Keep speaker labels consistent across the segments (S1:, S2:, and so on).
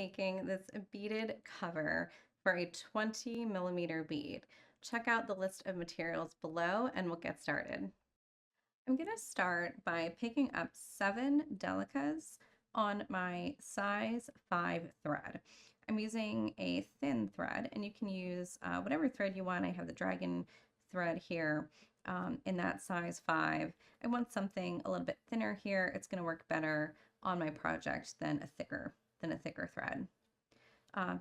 S1: making this beaded cover for a 20 millimeter bead. Check out the list of materials below and we'll get started. I'm going to start by picking up 7 Delicas on my size 5 thread. I'm using a thin thread, and you can use whatever thread you want. I have the dragon thread here in that size 5. I want something a little bit thinner here. It's going to work better on my project than a thicker thread.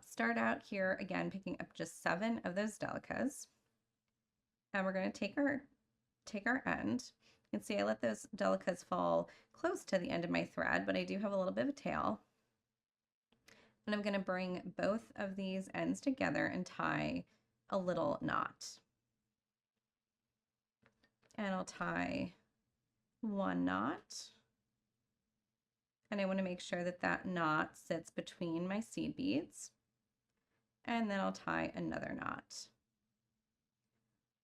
S1: Start out here again picking up just 7 of those Delicas, and we're going to take our end. You can see I let those Delicas fall close to the end of my thread, but I do have a little bit of a tail. And I'm going to bring both of these ends together and tie a little knot. And I'll tie one knot. And I want to make sure that that knot sits between my seed beads. And then I'll tie another knot.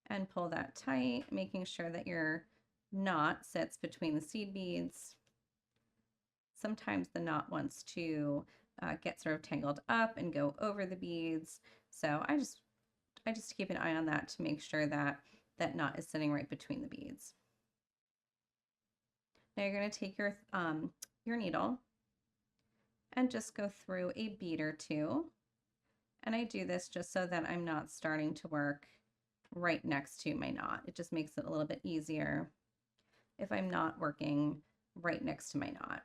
S1: And pull that tight, making sure that your knot sits between the seed beads. Sometimes the knot wants to get sort of tangled up and go over the beads. So I just keep an eye on that to make sure that that knot is sitting right between the beads. Now you're going to take your needle and just go through a bead or two. And I do this just so that I'm not starting to work right next to my knot. It just makes it a little bit easier if I'm not working right next to my knot.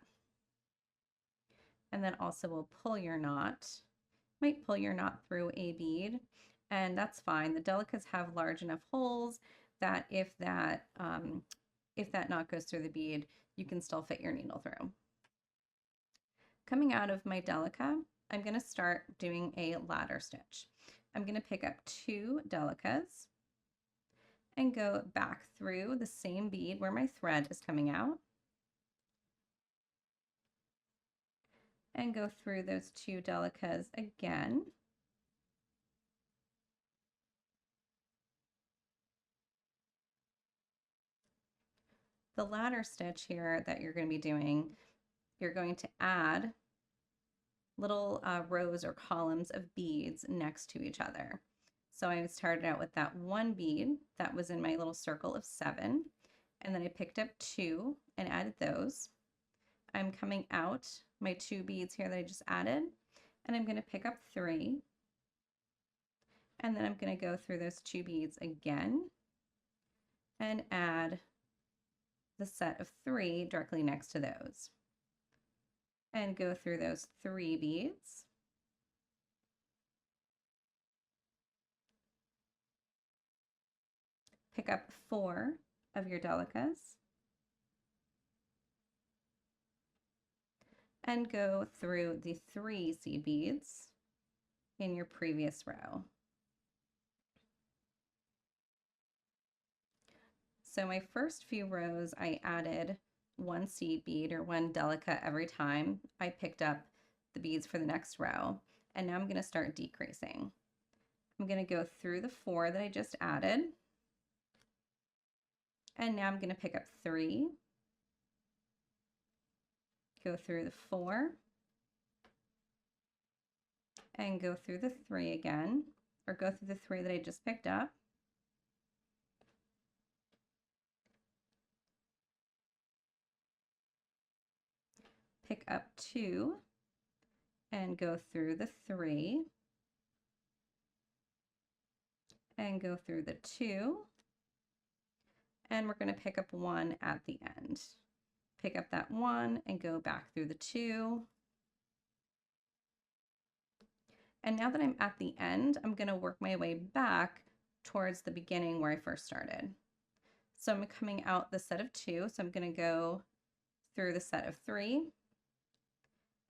S1: And then also we'll pull your knot. Might pull your knot through a bead, and that's fine. The Delicas have large enough holes that if that knot goes through the bead, you can still fit your needle through. Coming out of my Delica, I'm going to start doing a ladder stitch. I'm going to pick up 2 Delicas and go back through the same bead where my thread is coming out. And go through those 2 Delicas again. The ladder stitch here that you're going to be doing, you're going to add little rows or columns of beads next to each other. So I started out with that 1 bead that was in my little circle of 7, and then I picked up 2 and added those. I'm coming out my 2 beads here that I just added, and I'm going to pick up 3, and then I'm going to go through those 2 beads again and add the set of 3 directly next to those, and go through those 3 beads. Pick up 4 of your Delicas and go through the 3 seed beads in your previous row. So my first few rows, I added 1 seed bead or 1 Delica every time I picked up the beads for the next row. And now I'm going to start decreasing. I'm going to go through the 4 that I just added. And now I'm going to pick up 3. Go through the 4 and go through the 3 again, or go through the 3 that I just picked up. Pick up 2 and go through the 3 and go through the 2, and we're going to pick up 1 at the end. Pick up that 1 and go back through the 2. And now that I'm at the end, I'm going to work my way back towards the beginning where I first started. So I'm coming out the set of 2, so I'm going to go through the set of 3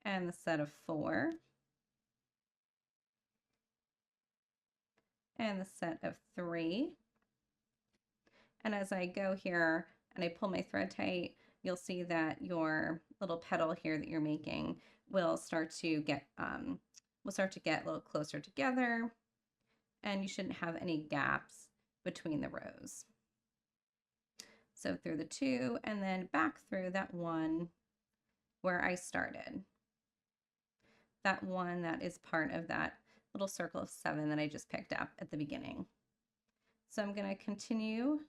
S1: and the set of 4 and the set of 3. And as I go here and I pull my thread tight, you'll see that your little petal here that you're making will start to get a little closer together, and you shouldn't have any gaps between the rows. So through the 2 and then back through that 1 where I started. that one that is part of that little circle of 7 that I just picked up at the beginning. So I'm going to continue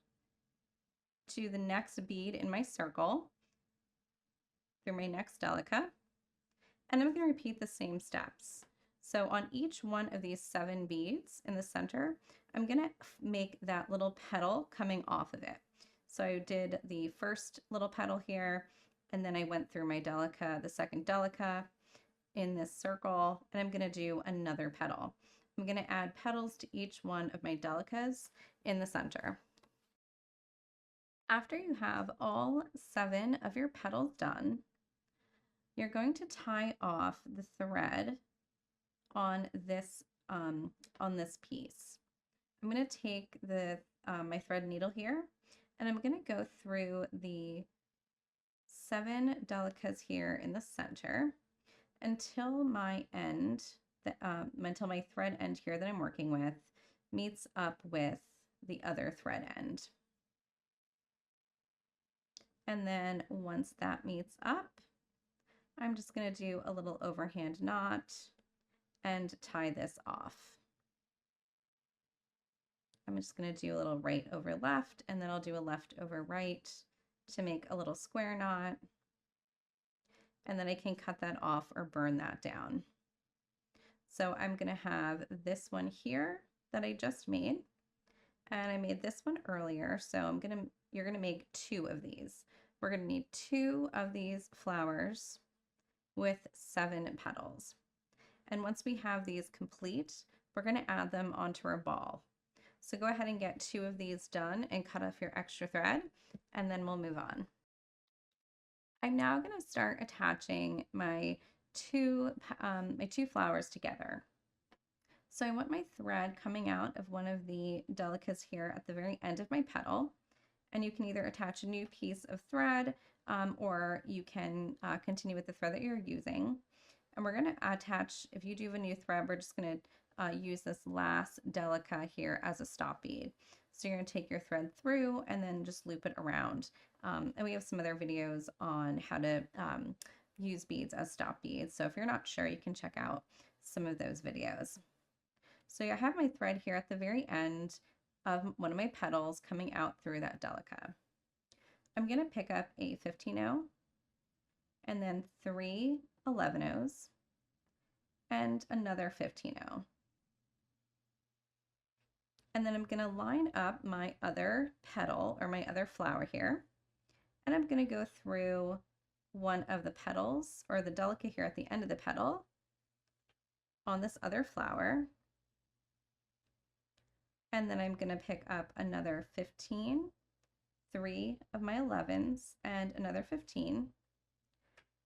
S1: to the next bead in my circle through my next Delica, and I'm going to repeat the same steps. So on each one of these 7 beads in the center, I'm going to make that little petal coming off of it. So I did the first little petal here, and then I went through my Delica, the second Delica in this circle, and I'm going to do another petal. I'm going to add petals to each one of my Delicas in the center. After you have all 7 of your petals done, you're going to tie off the thread on this piece. I'm going to take the my thread needle here, and I'm going to go through the 7 Delicas here in the center until my end, until my thread end here that I'm working with meets up with the other thread end. And then once that meets up, I'm just going to do a little overhand knot and tie this off. I'm just going to do a little right over left, and then I'll do a left over right to make a little square knot. And then I can cut that off or burn that down. So I'm going to have this one here that I just made, and I made this one earlier. So you're going to make 2 of these. We're going to need 2 of these flowers with 7 petals. And once we have these complete, we're going to add them onto our ball. So go ahead and get 2 of these done and cut off your extra thread, and then we'll move on. I'm now going to start attaching my two flowers together. So I want my thread coming out of one of the Delicas here at the very end of my petal, and you can either attach a new piece of thread or you can continue with the thread that you're using. And we're going to attach, if you do a new thread, we're just going to use this last Delica here as a stop bead. So you're going to take your thread through and then just loop it around. And we have some other videos on how to use beads as stop beads. So if you're not sure, you can check out some of those videos. So I have my thread here at the very end of one of my petals coming out through that Delica. I'm going to pick up a 15-0 and then 3 11-0s and another 15-0. And then I'm going to line up my other petal or my other flower here, and I'm going to go through one of the petals or the Delica here at the end of the petal on this other flower. And then I'm going to pick up another 15, 3 of my 11s, and another 15,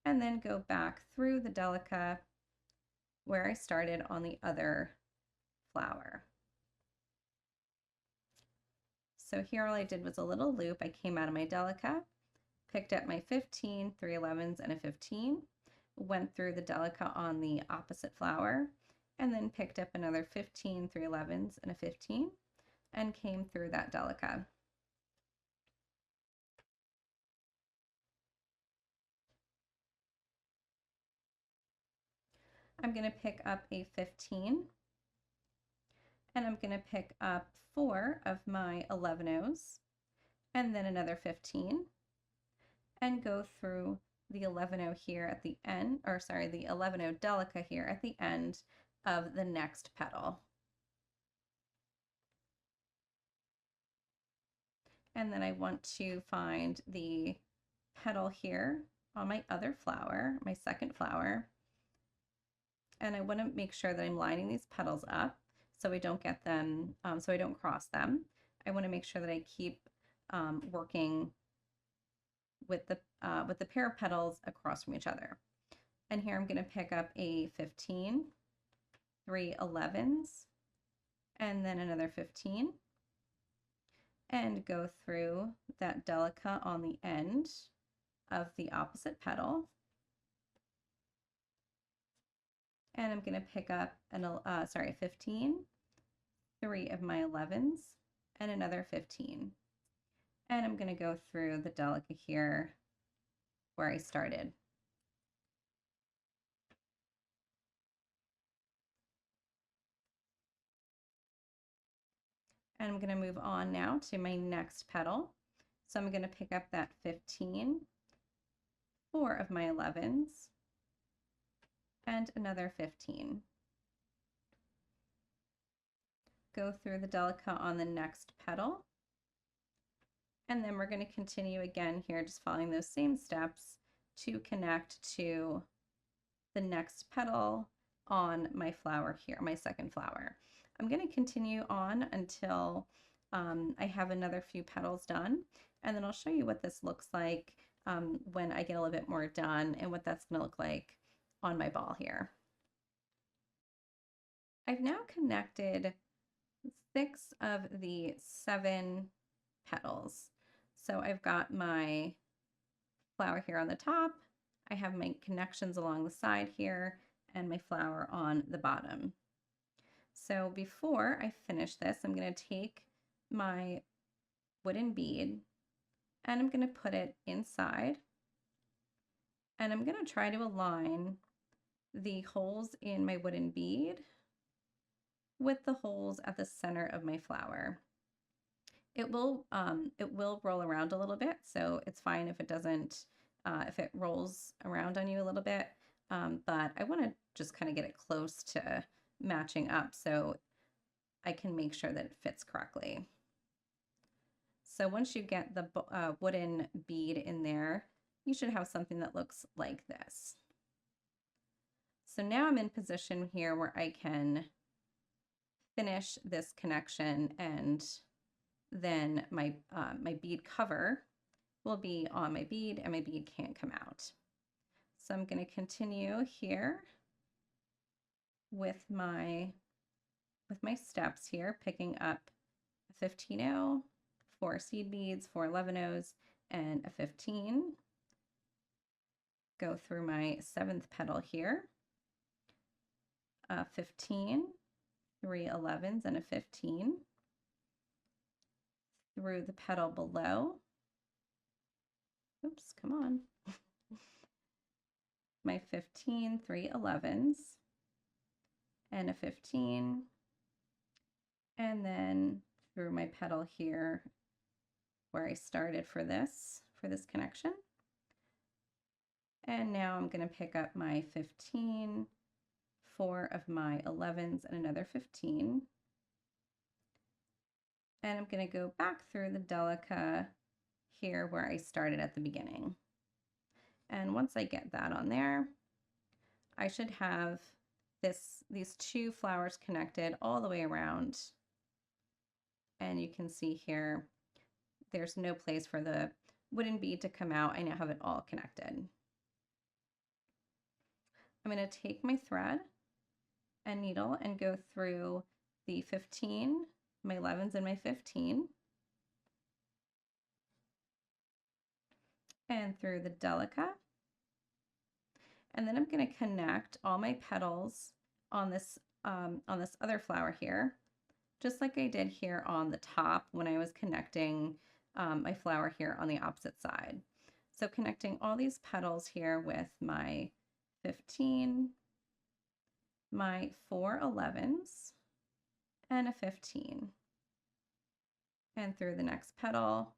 S1: and then go back through the Delica where I started on the other flower. So here all I did was a little loop. I came out of my Delica, picked up my 15, 3 11s, and a 15, went through the Delica on the opposite flower, and then picked up another 15, 3 11s, and a 15, and came through that Delica. I'm going to pick up a 15, and I'm going to pick up 4 of my 11-0s, and then another 15, and go through the 11-0 here at the end, or sorry, the 11-0 Delica here at the end of the next petal. And then I want to find the petal here on my other flower, my second flower, and I want to make sure that I'm lining these petals up so I don't get them, so I don't cross them. I want to make sure that I keep working with the pair of petals across from each other. And here I'm going to pick up a 15, 3 11s, and then another 15, and go through that Delica on the end of the opposite petal. And I'm going to pick up an 15, 3 of my 11s, and another 15. And I'm going to go through the Delica here where I started. And I'm going to move on now to my next petal. So I'm going to pick up that 15, 4 of my 11s, and another 15. Go through the Delica on the next petal. And then we're going to continue again here, just following those same steps to connect to the next petal on my flower here, my second flower. I'm going to continue on until I have another few petals done, and then I'll show you what this looks like when I get a little bit more done and what that's going to look like on my ball here. I've now connected 6 of the 7 petals. So I've got my flower here on the top, I have my connections along the side here, and my flower on the bottom. So before I finish this, I'm going to take my wooden bead and I'm going to put it inside, and I'm going to try to align the holes in my wooden bead with the holes at the center of my flower. It will roll around a little bit, so it's fine if it doesn't, if it rolls around on you a little bit, but I want to just kind of get it close to matching up so I can make sure that it fits correctly. So once you get the wooden bead in there, you should have something that looks like this. So now I'm in position here where I can finish this connection, and then my bead cover will be on my bead and my bead can't come out. So I'm going to continue here with my steps here, picking up a 15-0, 4 seed beads, 4 11-0s, and a 15. Go through my 7th petal here, a 15, 3 11s, and a 15. Through the petal below. Oops, come on. My 15, 3 11s, and a 15, and then through my petal here where I started for this connection. And now I'm going to pick up my 15, 4 of my 11s, and another 15. And I'm going to go back through the Delica here where I started at the beginning. And once I get that on there, I should have these 2 flowers connected all the way around. And you can see here, there's no place for the wooden bead to come out. I now have it all connected. I'm going to take my thread and needle and go through the 15, my 11s, and my 15, and through the Delica. And then I'm going to connect all my petals on this other flower here, just like I did here on the top when I was connecting my flower here on the opposite side. So connecting all these petals here with my 15, my 4 11s, and a 15, and through the next petal.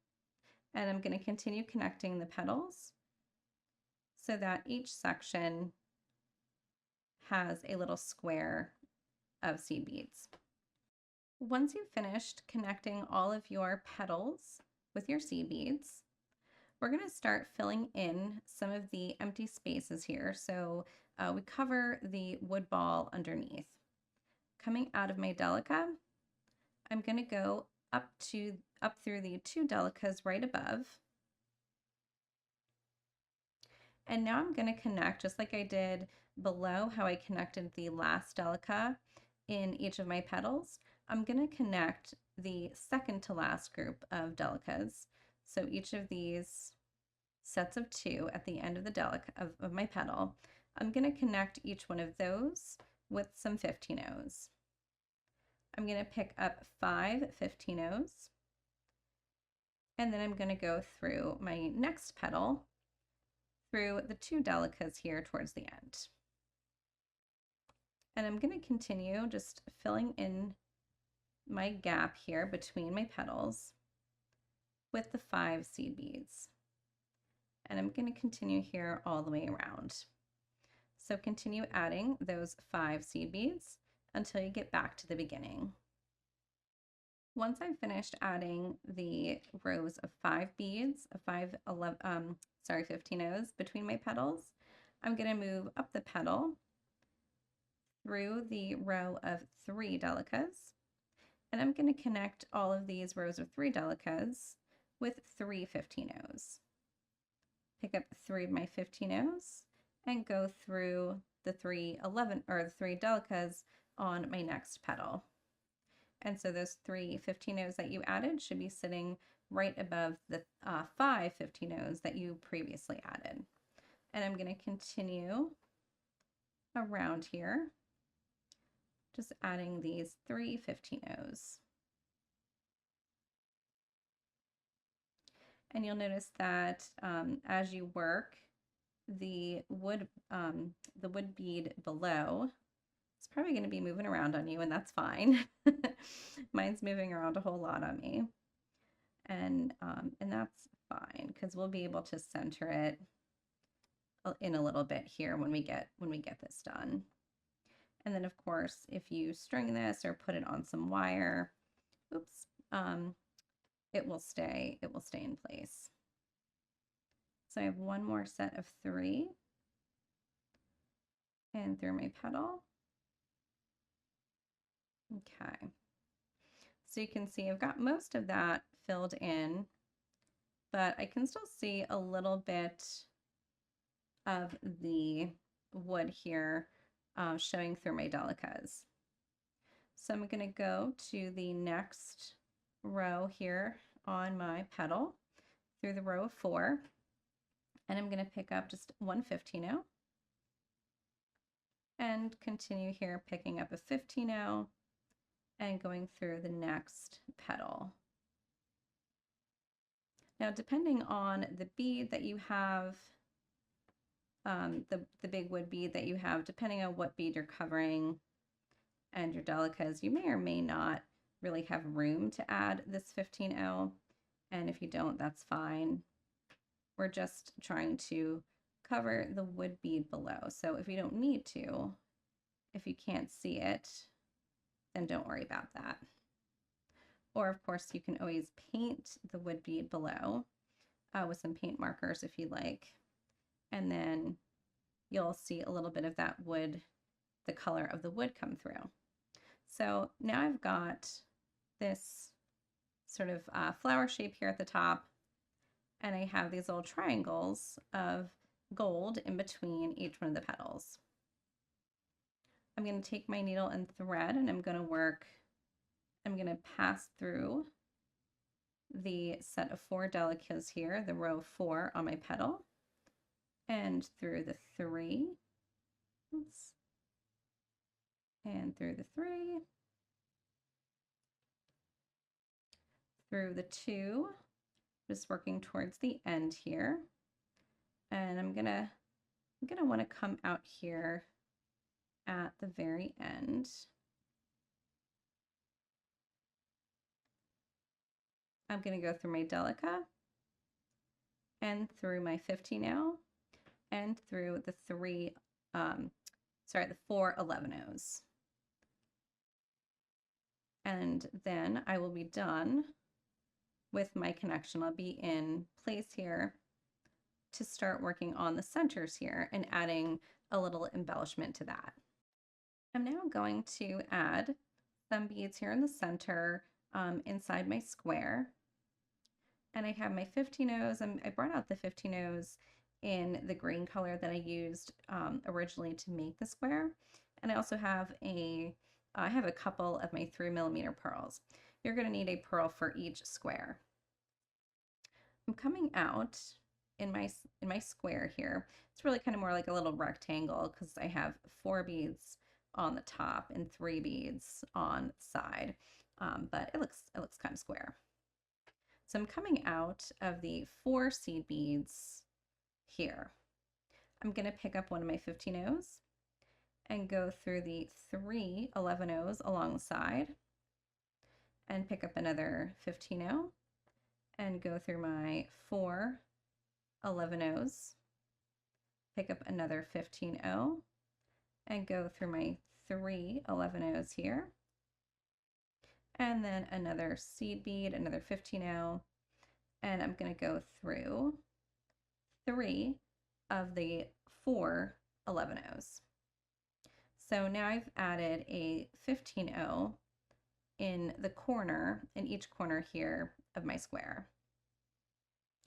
S1: And I'm going to continue connecting the petals so that each section has a little square of seed beads. Once you've finished connecting all of your petals with your seed beads, we're going to start filling in some of the empty spaces here. So we cover the wood ball underneath. Coming out of my Delica, I'm going to go up through the 2 Delicas right above. And now I'm going to connect, just like I did below, how I connected the last Delica in each of my petals. I'm going to connect the second to last group of Delicas. So each of these sets of 2 at the end of the Delica of my petal, I'm going to connect each one of those with some 15-0s. I'm going to pick up 5 15-0s, and then I'm going to go through my next petal through the 2 Delicas here towards the end. And I'm going to continue just filling in my gap here between my petals with the 5 seed beads. And I'm going to continue here all the way around. So continue adding those 5 seed beads until you get back to the beginning. Once I've finished adding the rows of 5 beads, 15 O's between my petals, I'm going to move up the petal through the row of 3 Delicas, and I'm going to connect all of these rows of 3 Delicas with 3 15 O's. Pick up 3 of my 15 O's and go through the 3 Delicas on my next petal. And so those 3 15 O's that you added should be sitting right above the 5 15 O's that you previously added. And I'm going to continue around here, just adding these 3 15 O's. And you'll notice that as you work, the wood bead below, it's probably going to be moving around on you, and that's fine. Mine's moving around a whole lot on me, and that's fine because we'll be able to center it in a little bit here when we get this done. And then of course, if you string this or put it on some wire, oops, it will stay in place. So I have one more set of 3 and through my petal. Okay, so you can see I've got most of that filled in, but I can still see a little bit of the wood here showing through my Delicas. So I'm going to go to the next row here on my petal through the row of 4, and I'm going to pick up just 1 15 O and continue here picking up a 15 O and going through the next petal. Now, depending on the bead that you have, the big wood bead that you have, depending on what bead you're covering and your Delicas, you may or may not really have room to add this 15 O, and if you don't, that's fine. We're just trying to cover the wood bead below, so if you don't need to, if you can't see it, then don't worry about that. Or of course, you can always paint the wood bead below with some paint markers if you like, and then you'll see a little bit of that wood, the color of the wood come through. So now I've got this sort of flower shape here at the top, and I have these little triangles of gold in between each one of the petals. I'm going to take my needle and thread, and I'm going to pass through the set of 4 Delicas here, the row of 4 on my petal, and through the 3, oops, and through the 3, through the 2, just working towards the end here, and I'm gonna want to come out here at the very end. I'm going to go through my Delica and through my 15 O and through the 4 11 O's. And then I will be done with my connection. I'll be in place here to start working on the centers here and adding a little embellishment to that. I'm now going to add some beads here in the center inside my square. And I have my 15 O's. I brought out the 15 O's in the green color that I used originally to make the square. And I also have I have a couple of my 3mm pearls. You're going to need a pearl for each square. I'm coming out in my square here. It's really kind of more like a little rectangle because I have 4 beads on the top and 3 beads on the side, but it looks kind of square. So I'm coming out of the 4 seed beads here. I'm going to pick up one of my 15 O's and go through the 3 11 O's along the side, and pick up another 15-0 and go through my 4 11-0s, pick up another 15-0 and go through my 3 11-0s here, and then another seed bead, another 15-0, and I'm going to go through 3 of the 4 11-0s. So now I've added a 15-0 in the corner, in each corner here of my square.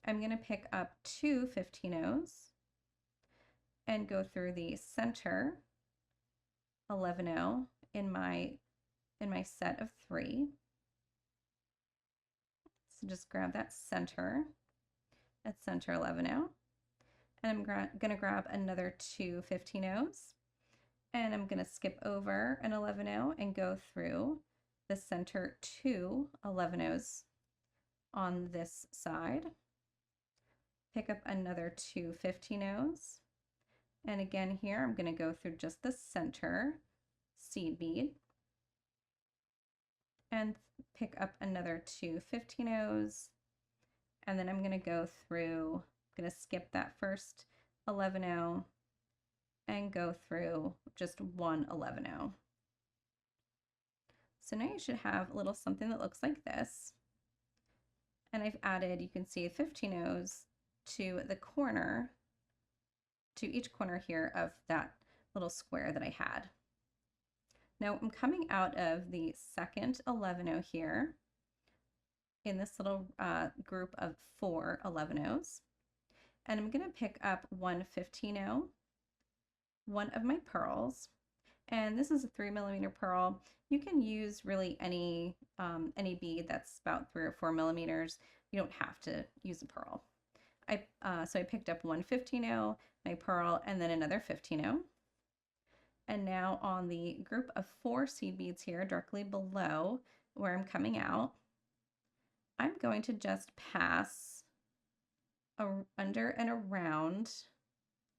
S1: I'm going to pick up 2 15-0s and go through the center 11-0 in my set of 3. So just grab that center 11-0, and I'm going to grab another 2 15-0s, and I'm going to skip over an 11-0 and go through the center 2 11-0s on this side, pick up another 2 15-0s, and again here I'm going to go through just the center seed bead and pick up another 2 15-0s, and then I'm going to go through, I'm going to skip that first 11-0 and go through just 1 11-0. So now you should have a little something that looks like this. And I've added, you can see 15-0s to the corner, to each corner here of that little square that I had. Now I'm coming out of the second 11-0 here in this little group of 4 11-0s, and I'm going to pick up 1 15-0, one of my pearls, and this is a 3mm pearl. You can use really any bead that's about 3 or 4 millimeters. You don't have to use a pearl. So I picked up 1 15-0, my pearl, and then another 15-0. And now on the group of 4 seed beads here, directly below where I'm coming out, I'm going to just pass under and around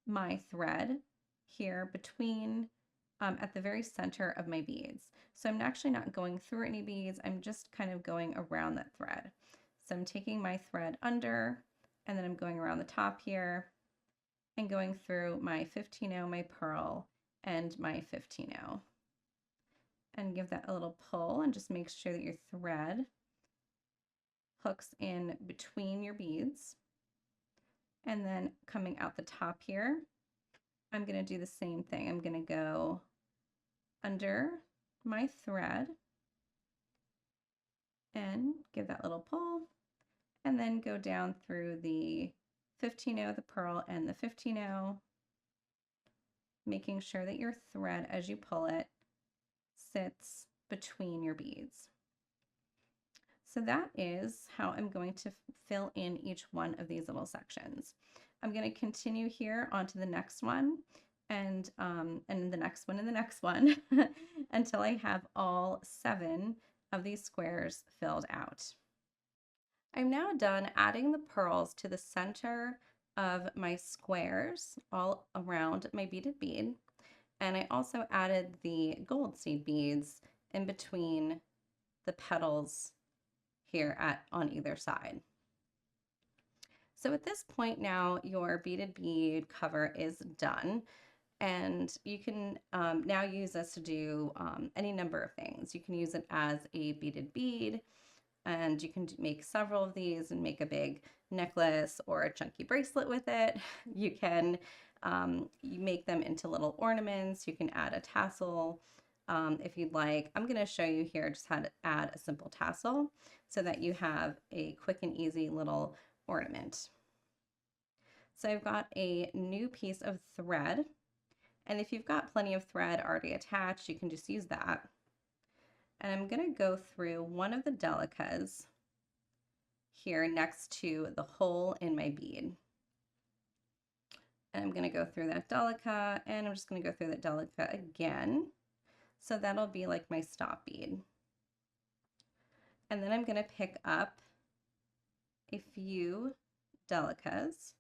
S1: my thread here between at the very center of my beads. So I'm actually not going through any beads, I'm just kind of going around that thread. So I'm taking my thread under, and then I'm going around the top here and going through my 15-0, my pearl, and my 15-0. And give that a little pull and just make sure that your thread hooks in between your beads. And then coming out the top here, I'm going to do the same thing. I'm going to go under my thread and give that little pull, and then go down through the 15-0, the pearl, and the 15-0, making sure that your thread, as you pull it, sits between your beads. So that is how I'm going to fill in each one of these little sections. I'm going to continue here onto the next one, and the next one, and the next one until I have all 7 of these squares filled out. I'm now done adding the pearls to the center of my squares all around my beaded bead, and I also added the gold seed beads in between the petals here on either side. So at this point now your beaded bead cover is done, and you can now use this to do any number of things. You can use it as a beaded bead, and you can make several of these and make a big necklace or a chunky bracelet with it. You can you make them into little ornaments. You can add a tassel if you'd like. I'm going to show you here just how to add a simple tassel so that you have a quick and easy little ornament. So I've got a new piece of thread, and if you've got plenty of thread already attached, you can just use that. And I'm going to go through one of the Delicas here next to the hole in my bead. And I'm going to go through that Delica, and I'm just going to go through that Delica again. So that'll be like my stop bead. And then I'm going to pick up a few Delicas,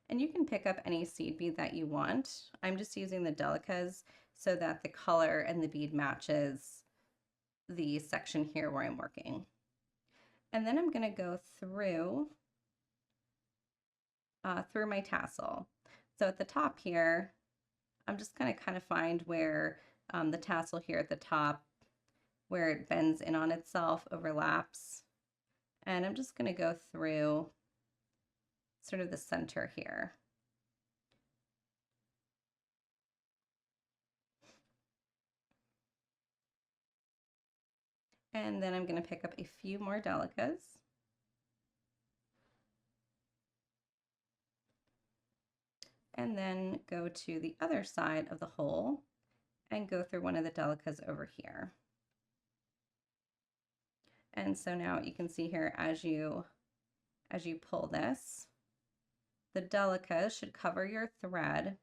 S1: and you can pick up any seed bead that you want. I'm just using the Delicas so that the color and the bead matches the section here where I'm working. And then I'm going to go through my tassel. So at the top here, I'm just going to kind of find where the tassel here at the top, where it bends in on itself, overlaps. And I'm just going to go through sort of the center here. And then I'm going to pick up a few more Delicas. And then go to the other side of the hole and go through one of the Delicas over here. And so now you can see here as you pull this, the Delica should cover your thread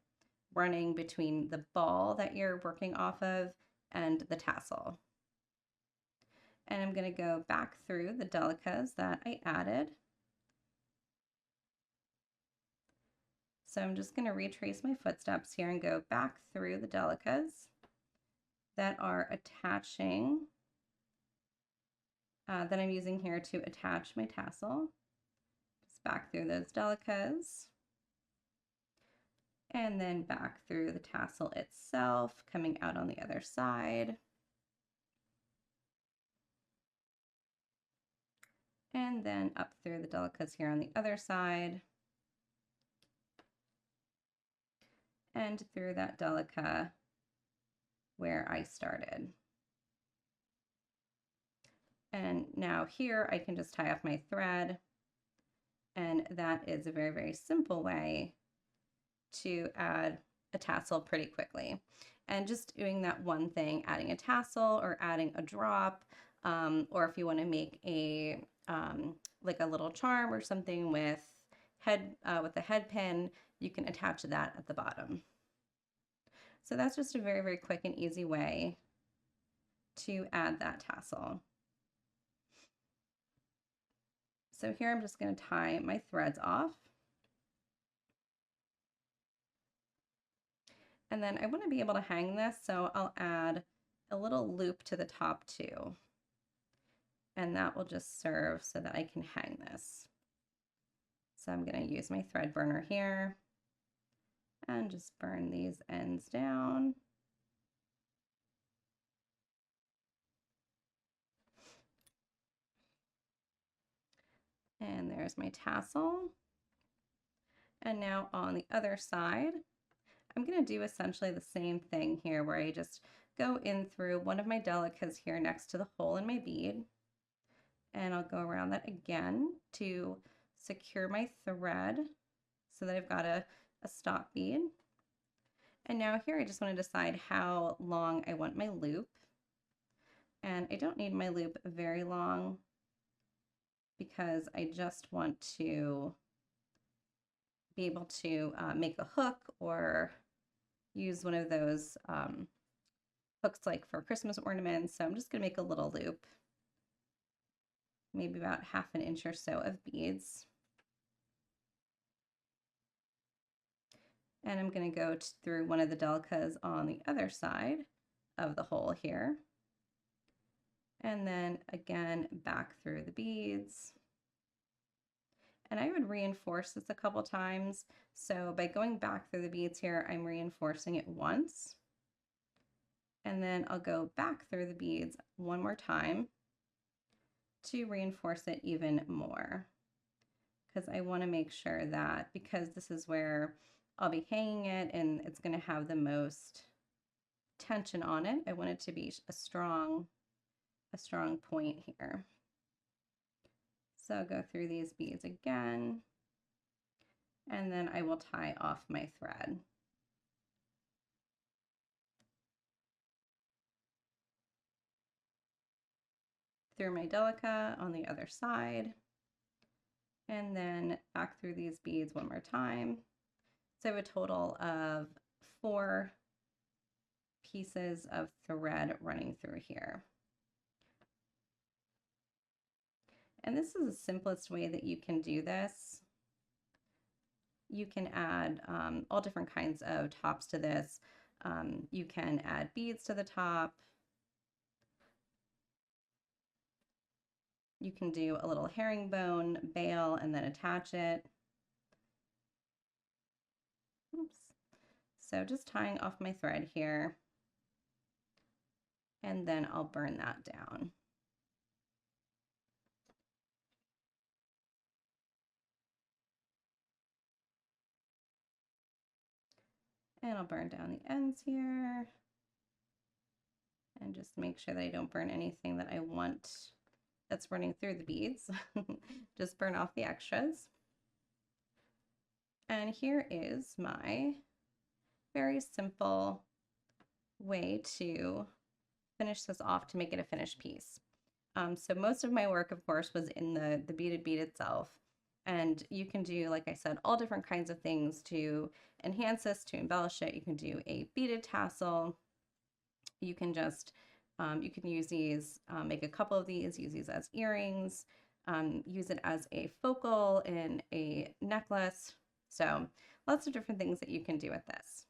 S1: running between the ball that you're working off of and the tassel. And I'm going to go back through the Delicas that I added. So I'm just going to retrace my footsteps here and go back through the Delicas that are attaching, that I'm using here to attach my tassel. Just back through those Delicas. And then back through the tassel itself, coming out on the other side. And then up through the Delicas here on the other side. And through that Delica where I started. And now here I can just tie off my thread. And that is a very, very simple way to add a tassel pretty quickly. And just doing that one thing, adding a tassel or adding a drop, or if you want to make a like a little charm or something with a head pin, you can attach that at the bottom. So that's just a very, very quick and easy way to add that tassel. So here I'm just going to tie my threads off. And then I want to be able to hang this, so I'll add a little loop to the top too. And that will just serve so that I can hang this. So I'm going to use my thread burner here and just burn these ends down. And there's my tassel. And now on the other side, I'm going to do essentially the same thing here where I just go in through one of my Delicas here next to the hole in my bead. And I'll go around that again to secure my thread so that I've got a stop bead. And now here I just want to decide how long I want my loop. And I don't need my loop very long because I just want to be able to make a hook or use one of those hooks like for Christmas ornaments. So I'm just going to make a little loop, maybe about 1/2 inch or so of beads. And I'm going to go through one of the Delicas on the other side of the hole here. And then again, back through the beads. And I would reinforce this a couple times. So by going back through the beads here, I'm reinforcing it once. And then I'll go back through the beads one more time to reinforce it even more. Because I want to make sure that, because this is where I'll be hanging it and it's going to have the most tension on it, I want it to be a strong point here. So I'll go through these beads again, and then I will tie off my thread. Through my Delica on the other side, and then back through these beads one more time. So I have a total of 4 pieces of thread running through here. And this is the simplest way that you can do this. You can add all different kinds of tops to this. You can add beads to the top. You can do a little herringbone bail and then attach it. Oops. So just tying off my thread here, and then I'll burn that down. And I'll burn down the ends here. And just make sure that I don't burn anything that I want that's running through the beads. Just burn off the extras. And here is my very simple way to finish this off to make it a finished piece. So most of my work, of course, was in the beaded bead itself. And you can do, like I said, all different kinds of things to enhance this, to embellish it. You can do a beaded tassel. You can just, you can use these, make a couple of these, use these as earrings, use it as a focal in a necklace. So lots of different things that you can do with this.